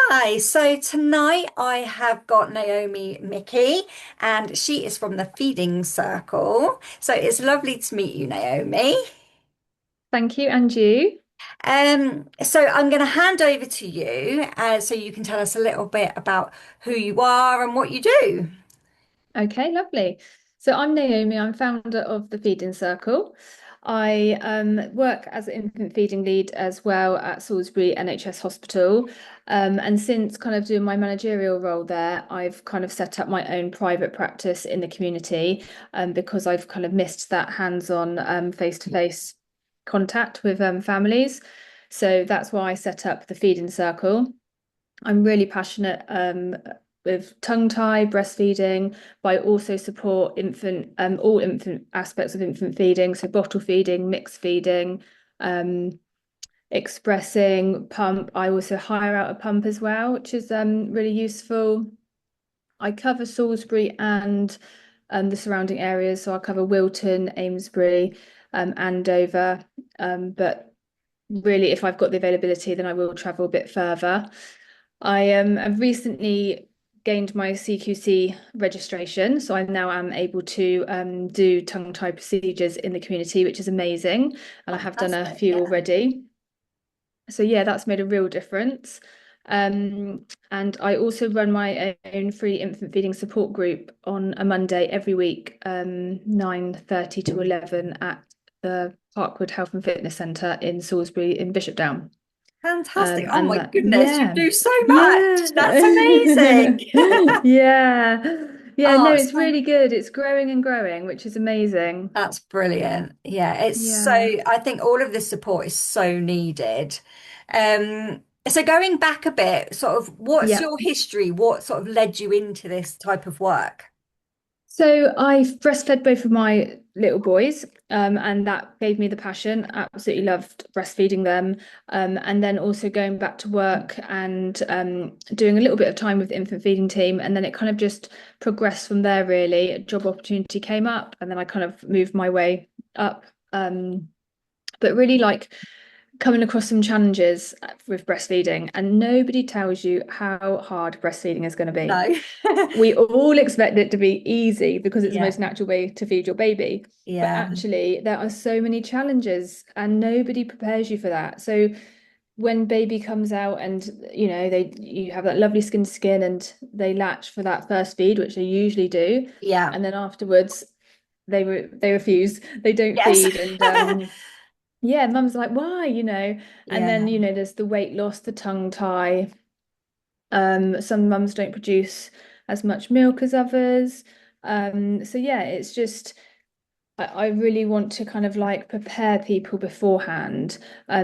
Hi, so tonight I have got Naomi Mitchie, and she is from the Feeding Circle. So it's lovely to meet you, Naomi. Thank you, and you. So I'm going to hand over to you so you can tell us a little bit about who you are and what you do. Okay, lovely. So I'm Naomi. I'm founder of the Feeding Circle. I work as an infant feeding lead as well at Salisbury NHS Hospital. And since kind of doing my managerial role there, I've kind of set up my own private practice in the community because I've kind of missed that hands-on face-to-face contact with families. So that's why I set up the Feeding Circle. I'm really passionate with tongue tie, breastfeeding, but I also support all infant aspects of infant feeding, so bottle feeding, mixed feeding, um, expressing, pump. I also hire out a pump as well, which is really useful. I cover Salisbury and the surrounding areas, so I cover Wilton, Amesbury, Andover, but really, if I've got the availability, then I will travel a bit further. I've recently gained my CQC registration, so I now am able to do tongue tie procedures in the community, which is amazing. And I have done a Fantastic, few yeah. already. So yeah, that's made a real difference. And I also run my own free infant feeding support group on a Monday every week, 9:30 to 11 at the Parkwood Health and Fitness Centre in Salisbury in Bishopdown. Fantastic. Oh And my that, goodness, you yeah, do so yeah, much. That's amazing. yeah, yeah. No, Oh, it's so really good. It's growing and growing, which is amazing. that's brilliant. Yeah, it's so, Yeah, I think all of this support is so needed. So going back a bit, sort of what's yeah. your history? What sort of led you into this type of work? So I've breastfed both of my little boys, and that gave me the passion. Absolutely loved breastfeeding them, and then also going back to work and doing a little bit of time with the infant feeding team, and then it kind of just progressed from there. Really, a job opportunity came up, and then I kind of moved my way up. But really like coming across some challenges with breastfeeding, and nobody tells you how hard breastfeeding is going to be. No. We all expect it to be easy because it's the Yeah, most natural way to feed your baby. But yeah, actually, there are so many challenges and nobody prepares you for that. So when baby comes out and you have that lovely skin to skin and they latch for that first feed, which they usually do, yeah. and then afterwards they refuse, they don't Yes. feed, and yeah, mum's like, why, and Yeah, then there's the weight loss, the tongue tie. Some mums don't produce as much milk as others. So yeah, it's just I really want to kind of like prepare people beforehand.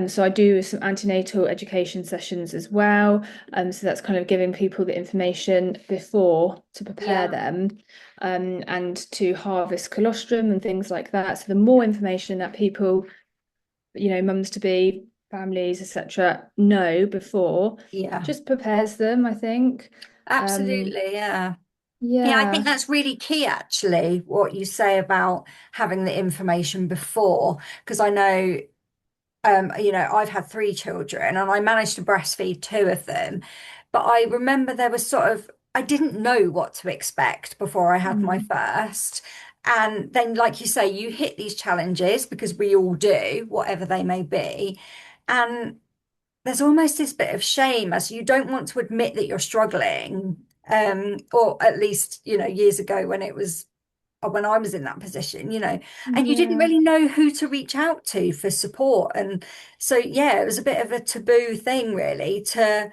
So I do some antenatal education sessions as well. So that's kind of giving people the information before to prepare yeah, them, and to harvest colostrum and things like that. So the more information that people, mums to be, families, etc., know before, yeah. just prepares them, I think. Um, Absolutely, yeah. Yeah, I think yeah. that's really key, actually, what you say about having the information before, because I know, I've had three children and I managed to breastfeed two of them, but I remember there was sort of, I didn't know what to expect before I had my Mm. first. And then, like you say, you hit these challenges because we all do, whatever they may be. And there's almost this bit of shame as you don't want to admit that you're struggling. Or at least, years ago when it was when I was in that position, and you didn't Yeah. really know who to reach out to for support. And so, yeah, it was a bit of a taboo thing, really, to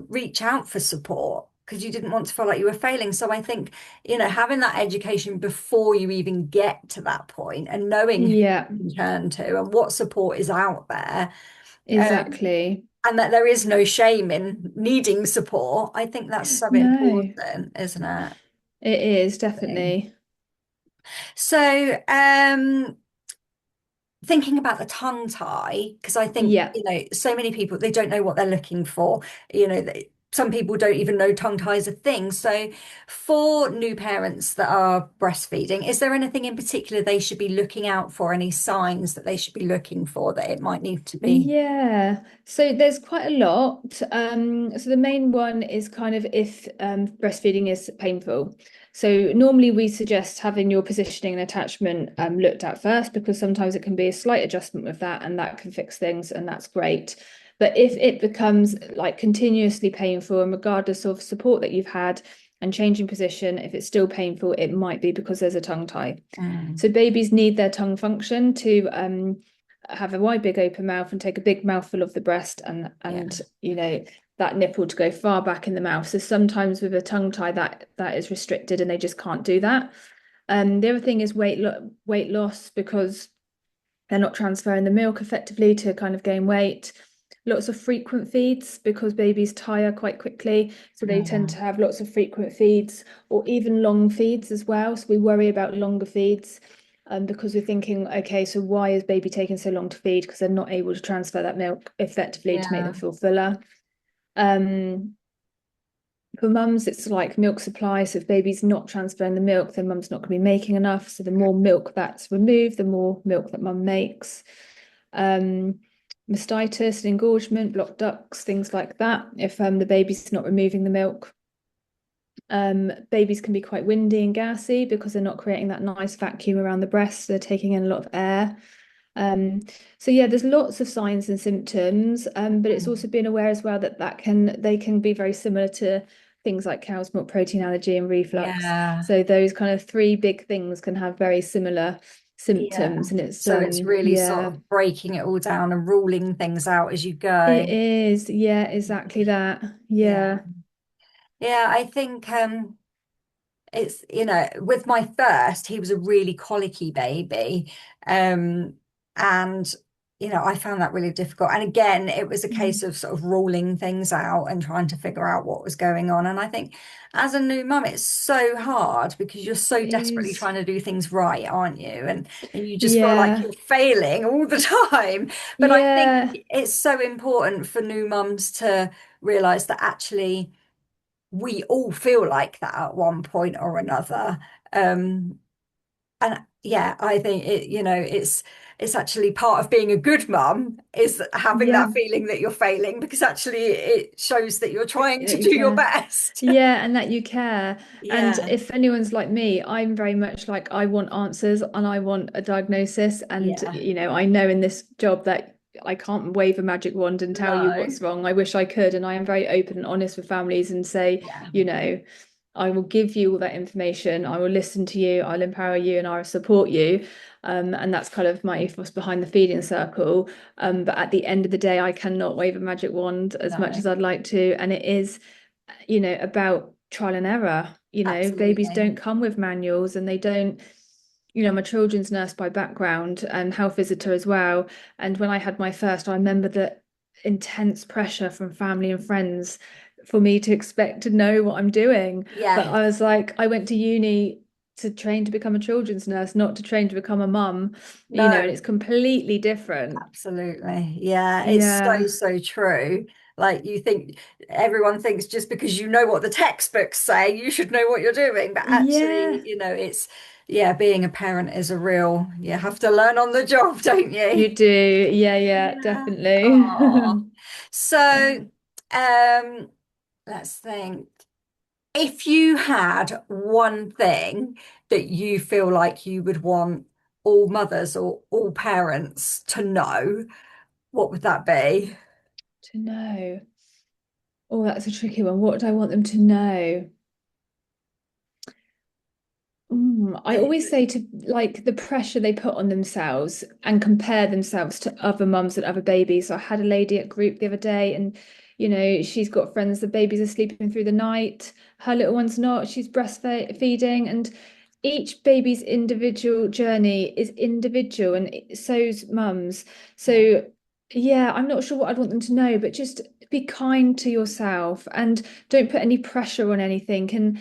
reach out for support because you didn't want to feel like you were failing. So I think, having that education before you even get to that point and knowing who Yeah, you can turn to and what support is out there, um, exactly. and that there is no shame in needing support. I think that's so No, important, isn't it? it is definitely. So, thinking about the tongue tie, because I think, Yeah. so many people, they don't know what they're looking for, some people don't even know tongue tie is a thing. So, for new parents that are breastfeeding, is there anything in particular they should be looking out for? Any signs that they should be looking for that it might need to be? Yeah, so there's quite a lot. So the main one is kind of if breastfeeding is painful. So normally we suggest having your positioning and attachment looked at first because sometimes it can be a slight adjustment with that and that can fix things and that's great. But if it becomes like continuously painful and regardless of support that you've had and changing position, if it's still painful, it might be because there's a tongue tie. Mm, So babies need their tongue function to have a wide, big open mouth and take a big mouthful of the breast yeah, and that nipple to go far back in the mouth. So sometimes with a tongue tie that is restricted and they just can't do that. The other thing is weight loss because they're not transferring the milk effectively to kind of gain weight. Lots of frequent feeds because babies tire quite quickly. So they tend yeah, to have lots of frequent feeds or even long feeds as well. So we worry about longer feeds because we're thinking, okay, so why is baby taking so long to feed? Because they're not able to transfer that milk effectively to make them yeah, feel fuller. Um, for mums, it's like milk supply. So if baby's not transferring the milk, then mum's not going to be making enough. So the more milk that's removed, the more milk that mum makes. Um, Mastitis and engorgement, blocked ducts, things like that. If the baby's not removing the milk. Babies can be quite windy and gassy because they're not creating that nice vacuum around the breast. They're taking in a lot of air. Um, so yeah, there's lots of signs and symptoms, but it's mm, also being aware as well that they can be very similar to things like cow's milk protein allergy and reflux. yeah, So those kind of three big things can have very similar yeah. symptoms, and it's So it's really sort yeah, of breaking it all down and ruling things out as you go. it is yeah, exactly that. Yeah. Yeah. Yeah, I think it's, with my first, he was a really colicky baby. Um, and, I found that really difficult. And again, it was a case Mm. of sort of ruling things out and trying to figure out what was going on. And I think as a new mum, it's so hard because you're so It desperately is. trying to do things right, aren't you? And you just feel like Yeah. you're failing all the time. But I think Yeah. it's so important for new mums to realize that actually we all feel like that at one point or another. Um, and yeah, I think it's actually part of being a good mum is having Yeah. that feeling that you're failing because actually it shows that you're trying to That you do your care. best. Yeah, and that you care. And Yeah, if anyone's like me, I'm very much like I want answers and I want a diagnosis. And, yeah, I know in this job that I can't wave a magic wand and tell you no, what's wrong. I wish I could. And I am very open and honest with families and say, yeah, I will give you all that information. I will listen to you. I'll empower you and I will support you. And that's kind of my ethos behind the feeding circle. But at the end of the day, I cannot wave a magic wand as much no, as I'd like to. And it is about trial and error. Babies absolutely. don't come with manuals and they don't, I'm a children's nurse by background and health visitor as well. And when I had my first, I remember the intense pressure from family and friends for me to expect to know what I'm doing. But Yeah, I was like, I went to uni to train to become a children's nurse, not to train to become a mum, and no, it's completely different. absolutely. Yeah, it's so, Yeah. so true. Like you think everyone thinks just because you know what the textbooks say, you should know what you're doing. But actually, Yeah. yeah, being a parent is you have to learn on the job, don't You you? do. Yeah, yeah, Yeah. definitely. Oh. So, um, let's think. If you had one thing that you feel like you would want all mothers or all parents to know, what would that be? To know. Oh, that's a tricky one. What do I want them to know? I always say to like the pressure they put on themselves and compare themselves to other mums and other babies. So I had a lady at group the other day, and she's got friends, the babies are sleeping through the night, her little one's not, she's breastfeeding, and each baby's individual journey is individual, and so's mums. Yeah, So yeah, I'm not sure what I'd want them to know, but just be kind to yourself and don't put any pressure on anything. And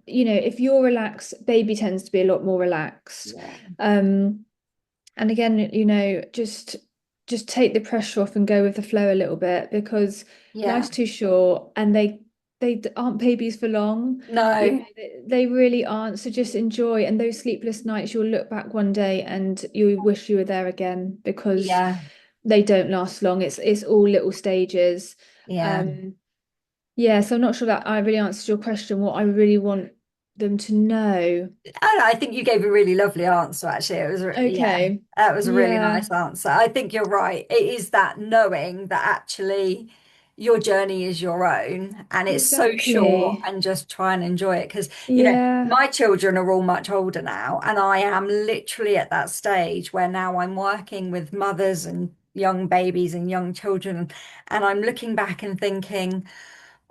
if you're relaxed, baby tends to be a lot more relaxed. yeah, Um, and again, just just take the pressure off and go with the flow a little bit, because Yeah. life's too short and they aren't babies for long. You No. know, they really aren't. So just enjoy. And those sleepless nights, you'll look back one day and you wish you were there again, because Yeah. they don't last long. It's all little stages. Yeah. Um, yeah, so I'm not sure that I really answered your question, what I really want them to know. I think you gave a really lovely answer, actually. It was, yeah, Okay. that was a really Yeah, nice answer. I think you're right. It is that knowing that actually your journey is your own and it's so short, exactly. and just try and enjoy it. Because, Yeah. my children are all much older now, and I am literally at that stage where now I'm working with mothers and young babies and young children, and I'm looking back and thinking,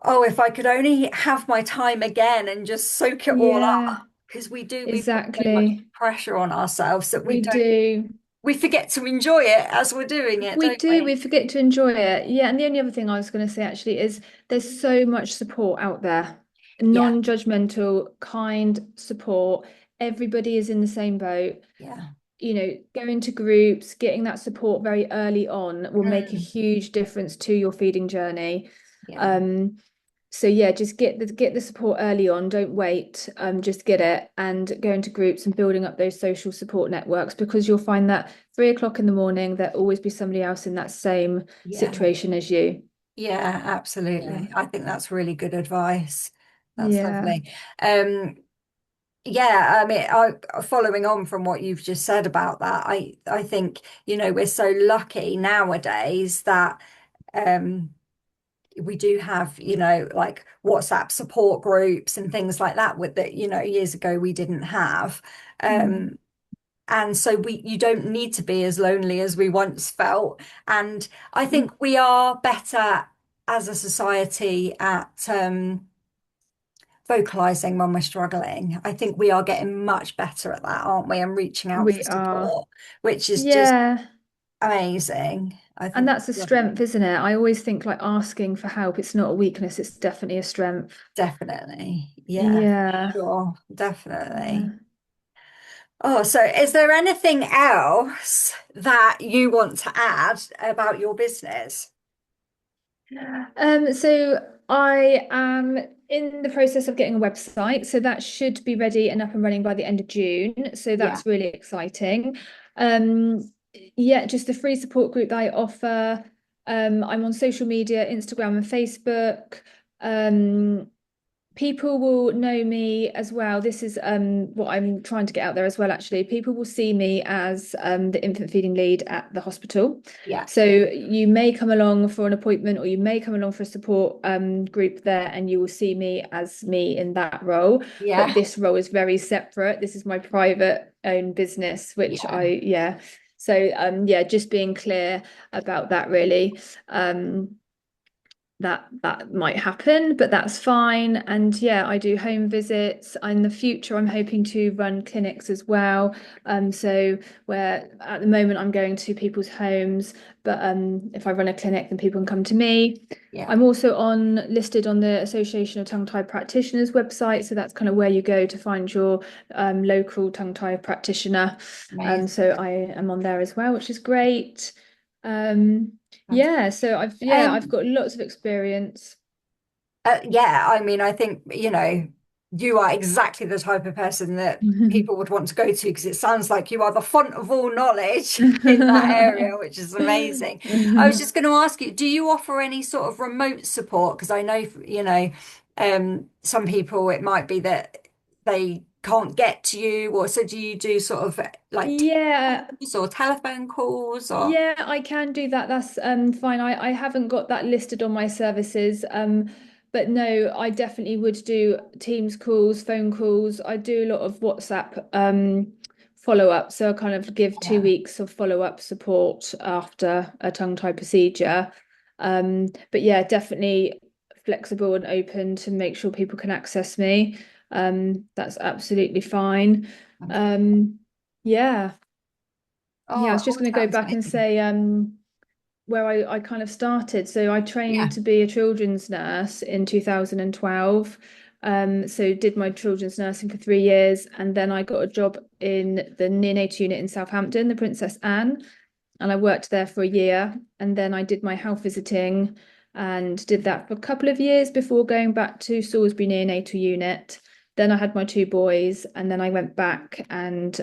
oh, if I could only have my time again and just soak it all Yeah, up, because we put so much exactly. pressure on ourselves that We do. we forget to enjoy it as we're doing it, We don't do. we? We forget to enjoy it. Yeah, and the only other thing I was going to say actually is there's so much support out there. Yeah, Non-judgmental, kind support. Everybody is in the same boat. yeah, Going to groups, getting that support very early on will make a mm, huge difference to your feeding journey. yeah, Um, so yeah, just get the support early on. Don't wait. Just get it and go into groups and building up those social support networks, because you'll find that 3 o'clock in the morning, there'll always be somebody else in that same yeah, situation as you. yeah, Yeah. absolutely. I think that's really good advice. That's Yeah. lovely. Um, yeah, I mean, following on from what you've just said about that, I think, we're so lucky nowadays that um we do have, like WhatsApp support groups and things like that with that, years ago we didn't have. Mm. Um, and so you don't need to be as lonely as we once felt. And I think we are better as a society at vocalizing when we're struggling. I think we are getting much better at that, aren't we? And reaching out for We are. support, which is just Yeah. amazing. I And think that's a that's lovely. strength, isn't it? I always think like asking for help, it's not a weakness, it's definitely a strength. Definitely. Yeah, for Yeah. sure. Definitely. Yeah. Oh, so is there anything else that you want to add about your business? So I am in the process of getting a website, so that should be ready and up and running by the end of June. So Yeah, that's really exciting. Um, yeah, just a free support group that I offer. I'm on social media, Instagram and Facebook. Um, People will know me as well. This is what I'm trying to get out there as well, actually. People will see me as the infant feeding lead at the hospital. yeah, So you may come along for an appointment or you may come along for a support group there, and you will see me as me in that role. But yeah, this role is very separate. This is my private own business, which yeah. yeah. So yeah, just being clear about that really. Um, that might happen, but that's fine. And yeah, I do home visits. In the future, I'm hoping to run clinics as well. So where at the moment I'm going to people's homes, but if I run a clinic, then people can come to me. Yeah. I'm also listed on the Association of Tongue-tied Practitioners website, so that's kind of where you go to find your local tongue-tied practitioner. So Amazing. I am on there as well, which is great. Um, yeah, Fantastic. so I've Um, got lots of experience. yeah, I mean, I think, you are exactly the type of person that people would want to go to, because it sounds like you are the font of all knowledge in that area, which is amazing. I was just going to ask you, do you offer any sort of remote support? Because I know, some people, it might be that they can't get to you, or so do you do sort of like Yeah, Teams or telephone calls or? yeah, I can do that. That's fine. I haven't got that listed on my services. But no, I definitely would do Teams calls, phone calls. I do a lot of WhatsApp follow-up. So I kind of give two Yeah, weeks of follow-up support after a tongue-tie procedure. But yeah, definitely flexible and open to make sure people can access me. That's absolutely fine. Um, yeah. Yeah, I oh, was it just all going to go sounds back and amazing. say where I kind of started. So I Yeah, trained to be a children's nurse in 2012. So did my children's nursing for 3 years, and then I got a job in the neonatal unit in Southampton, the Princess Anne. and I worked there for a year. And then I did my health visiting and did that for a couple of years before going back to Salisbury neonatal unit. Then I had my two boys, and then I went back and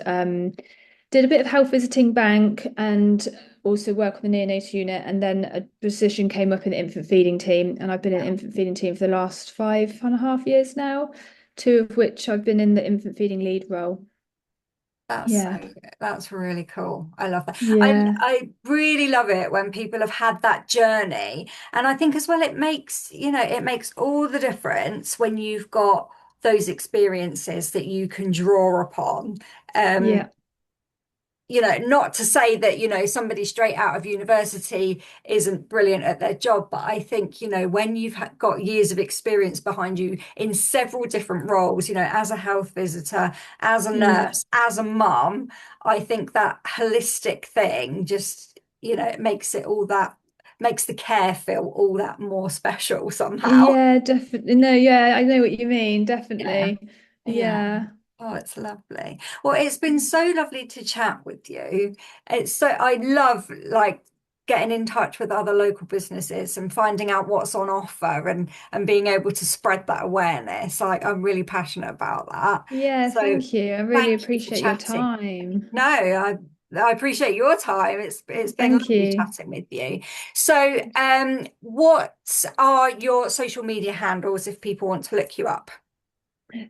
did a bit of health visiting bank and also work on the neonatal unit. And then a position came up in the infant feeding team, and I've been in the infant feeding team for the last 5.5 years now, two of which I've been in the infant feeding lead role. That's so Yeah, good. That's really cool. I love that. yeah, I really love it when people have had that journey. And I think as well it makes, it makes all the difference when you've got those experiences that you can draw upon. Um, yeah, not to say that, somebody straight out of university isn't brilliant at their job, but I think, when you've got years of experience behind you in several different roles, as a health visitor, as a mm. nurse, as a mum, I think that holistic thing just, it makes the care feel all that more special somehow. Yeah, definitely. No, yeah, I know what you mean. Yeah. Definitely. Yeah. Yeah. Oh, it's lovely. Well, it's been so lovely to chat with you. I love like getting in touch with other local businesses and finding out what's on offer and being able to spread that awareness. I'm really passionate about that. Yeah, So thank you. I really thank you for appreciate your chatting. time. No, I appreciate your time. It's been Thank lovely you. chatting with you. So, what are your social media handles if people want to look you up?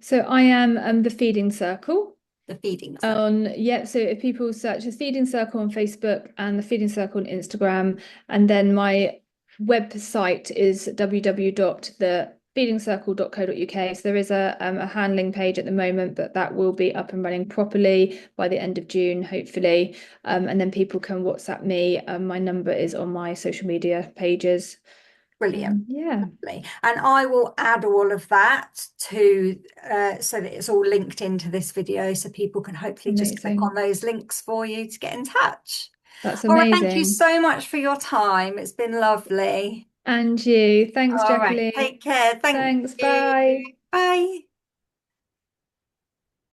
So I am the Feeding Circle. The feeding center. Yeah, so if people search the Feeding Circle on Facebook and the Feeding Circle on Instagram, and then my website is www.thefeedingcircle.co.uk. So there is a handling page at the moment, but that will be up and running properly by the end of June, hopefully. And then people can WhatsApp me. My number is on my social media pages. Brilliant. Yeah, Lovely. And I will add all of that to so that it's all linked into this video so people can hopefully just click on amazing. those links for you to get in touch. That's All right, thank you amazing. so much for your time. It's been lovely. And you. Thanks, All right, Jacqueline. take care. Thank Thanks. you. Bye. Bye.